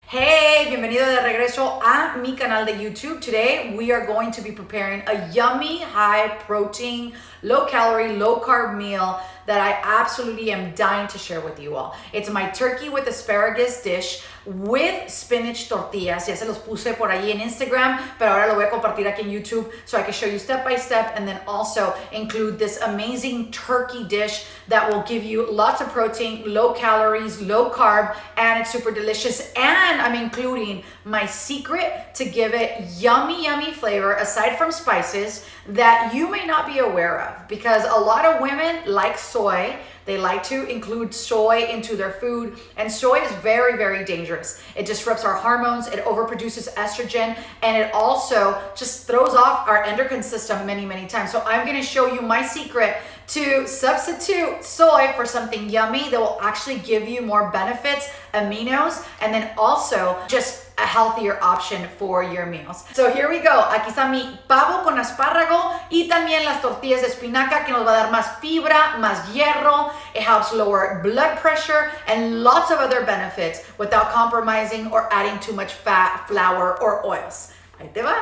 Hey, bienvenido de regreso a mi canal de YouTube. Today we are going to be preparing a yummy, high protein, low calorie, low carb meal that I absolutely am dying to share with you all. It's my turkey with asparagus dish with spinach tortillas. Ya se los puse por ahí en Instagram, pero ahora lo voy a compartir aquí en YouTube so I can show you step by step and then also include this amazing turkey dish that will give you lots of protein, low calories, low carb, and it's super delicious. And I'm including my secret to give it yummy, yummy flavor aside from spices that you may not be aware of, because a lot of women like soy. They like to include soy into their food, and soy is very, very dangerous. It disrupts our hormones, it overproduces estrogen, and it also just throws off our endocrine system many, many times. So I'm gonna show you my secret to substitute soy for something yummy that will actually give you more benefits, aminos, and then also just a healthier option for your meals. So here we go. Aquí está mi pavo con espárrago y también las tortillas de espinaca que nos va a dar más fibra, más hierro. It helps lower blood pressure and lots of other benefits without compromising or adding too much fat, flour, or oils. Ahí te va.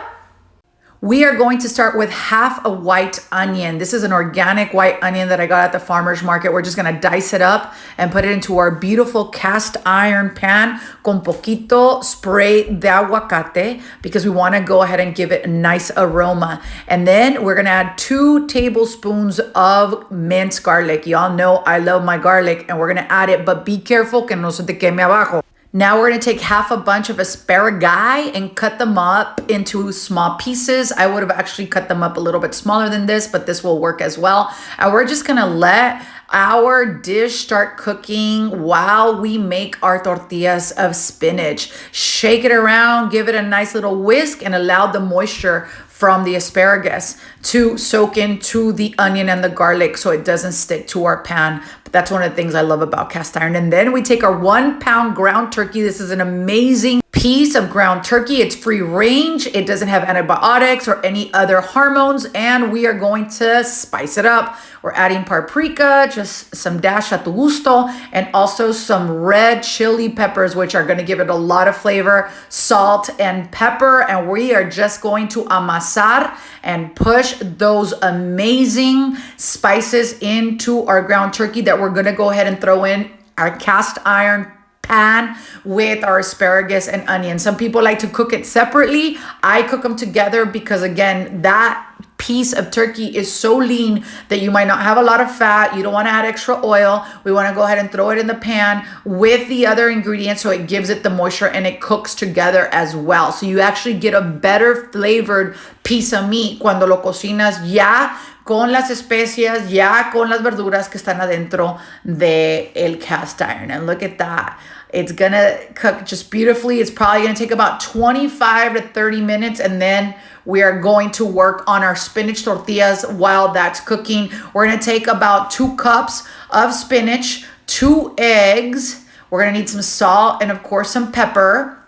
We are going to start with half a white onion. This is an organic white onion that I got at the farmer's market. We're just gonna dice it up and put it into our beautiful cast iron pan con poquito spray de aguacate because we wanna go ahead and give it a nice aroma. And then we're gonna add 2 tablespoons of minced garlic. Y'all know I love my garlic, and we're gonna add it, but be careful que no se te queme abajo. Now we're gonna take half a bunch of asparagus and cut them up into small pieces. I would have actually cut them up a little bit smaller than this, but this will work as well. And we're just gonna let our dish start cooking while we make our tortillas of spinach. Shake it around, give it a nice little whisk, and allow the moisture from the asparagus to soak into the onion and the garlic so it doesn't stick to our pan. But that's one of the things I love about cast iron. And then we take our 1 pound ground turkey. This is an amazing piece of ground turkey. It's free range. It doesn't have antibiotics or any other hormones. And we are going to spice it up. We're adding paprika, just some dash a tu gusto, and also some red chili peppers, which are going to give it a lot of flavor, salt and pepper. And we are just going to amasar and push those amazing spices into our ground turkey that we're going to go ahead and throw in our cast iron pan with our asparagus and onion. Some people like to cook it separately. I cook them together because, again, that piece of turkey is so lean that you might not have a lot of fat. You don't want to add extra oil. We want to go ahead and throw it in the pan with the other ingredients so it gives it the moisture and it cooks together as well. So you actually get a better flavored piece of meat cuando lo cocinas ya con las especias, ya con las verduras que están adentro de el cast iron. And look at that. It's gonna cook just beautifully. It's probably gonna take about 25 to 30 minutes, and then we are going to work on our spinach tortillas while that's cooking. We're gonna take about 2 cups of spinach, 2 eggs. We're gonna need some salt and of course some pepper.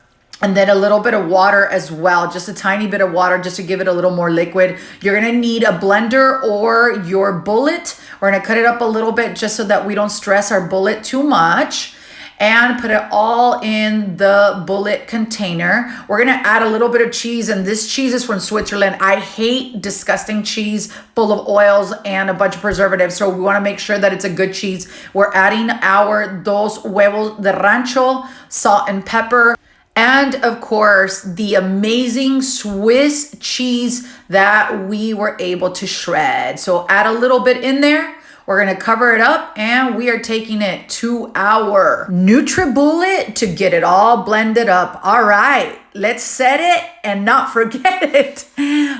And then a little bit of water as well, just a tiny bit of water just to give it a little more liquid. You're gonna need a blender or your bullet. We're gonna cut it up a little bit just so that we don't stress our bullet too much. And put it all in the bullet container. We're gonna add a little bit of cheese, and this cheese is from Switzerland. I hate disgusting cheese full of oils and a bunch of preservatives, so we wanna make sure that it's a good cheese. We're adding our 2 huevos de rancho, salt and pepper, and of course, the amazing Swiss cheese that we were able to shred. So add a little bit in there. We're gonna cover it up, and we are taking it to our NutriBullet to get it all blended up. All right, let's set it and not forget it.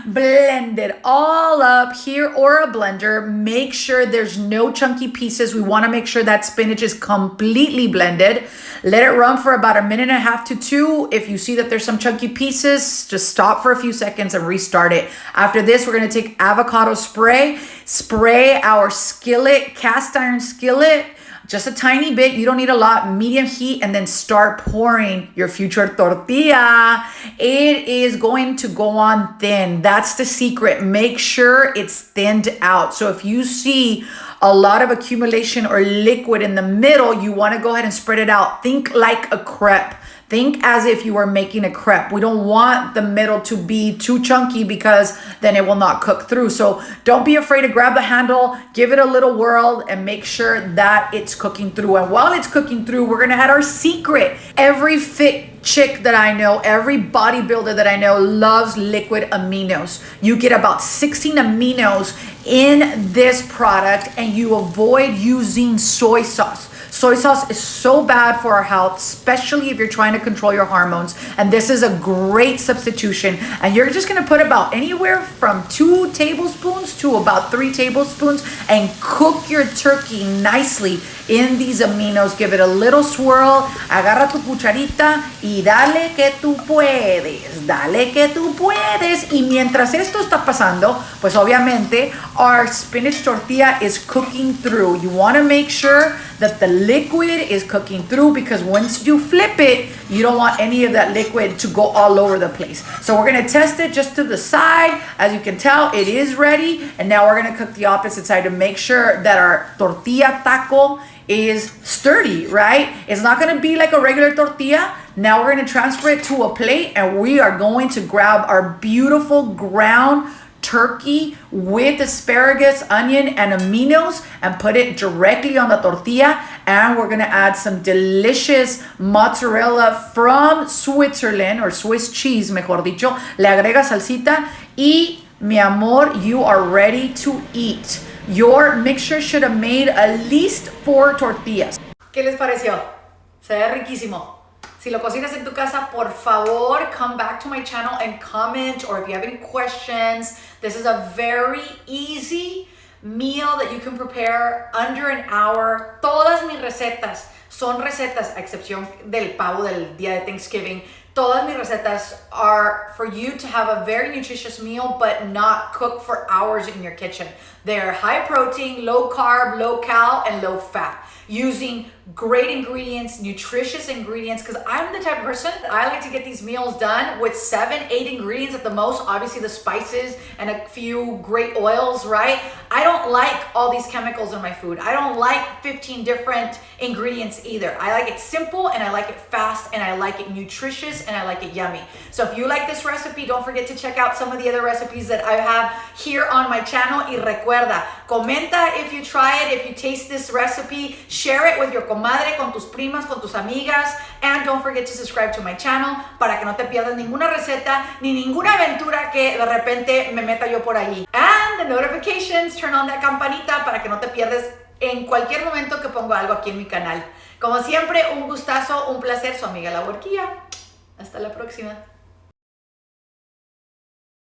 Blend it all up here or a blender. Make sure there's no chunky pieces. We wanna make sure that spinach is completely blended. Let it run for about 1.5 to 2 minutes. If you see that there's some chunky pieces, just stop for a few seconds and restart it. After this, we're gonna take avocado spray our skillet, cast iron skillet, just a tiny bit. You don't need a lot, medium heat, and then start pouring your future tortilla. It is going to go on thin. That's the secret. Make sure it's thinned out. So if you see a lot of accumulation or liquid in the middle, you want to go ahead and spread it out. Think like a crepe. Think as if you were making a crepe. We don't want the middle to be too chunky because then it will not cook through. So don't be afraid to grab the handle, give it a little whirl, and make sure that it's cooking through. And while it's cooking through, we're gonna add our secret. Every fit chick that I know, every bodybuilder that I know loves liquid aminos. You get about 16 aminos in this product, and you avoid using soy sauce. Soy sauce is so bad for our health, especially if you're trying to control your hormones. And this is a great substitution. And you're just gonna put about anywhere from 2 tablespoons to about 3 tablespoons and cook your turkey nicely in these aminos. Give it a little swirl, agarra tu cucharita y dale que tú puedes, dale que tú puedes. Y mientras esto está pasando, pues obviamente our spinach tortilla is cooking through. You wanna make sure that the liquid is cooking through, because once you flip it, you don't want any of that liquid to go all over the place. So we're gonna test it just to the side. As you can tell, it is ready. And now we're gonna cook the opposite side to make sure that our tortilla taco is sturdy, right? It's not gonna be like a regular tortilla. Now we're gonna transfer it to a plate, and we are going to grab our beautiful ground turkey with asparagus, onion, and aminos and put it directly on the tortilla. And we're gonna add some delicious mozzarella from Switzerland, or Swiss cheese, mejor dicho. Le agrega salsita y, mi amor, you are ready to eat. Your mixture should have made at least 4 tortillas. ¿Qué les pareció? Se ve riquísimo. Si lo cocinas en tu casa, por favor, come back to my channel and comment, or if you have any questions. This is a very easy meal that you can prepare under an hour. Todas mis recetas son recetas, a excepción del pavo del día de Thanksgiving. Todas mis recetas are for you to have a very nutritious meal, but not cook for hours in your kitchen. They're high protein, low carb, low cal, and low fat. Using great ingredients, nutritious ingredients, because I'm the type of person, I like to get these meals done with 7, 8 ingredients at the most. Obviously the spices and a few great oils, right? I don't like all these chemicals in my food. I don't like 15 different ingredients either. I like it simple, and I like it fast, and I like it nutritious, and I like it yummy. So if you like this recipe, don't forget to check out some of the other recipes that I have here on my channel. Y recuerda, comenta if you try it, if you taste this recipe, share it with your comadre, con tus primas, con tus amigas, and don't forget to subscribe to my channel para que no te pierdas ninguna receta ni ninguna aventura que de repente me meta yo por allí. And the notifications, turn on that campanita para que no te pierdes en cualquier momento que pongo algo aquí en mi canal. Como siempre, un gustazo, un placer, su amiga la Huerquilla. Hasta la próxima.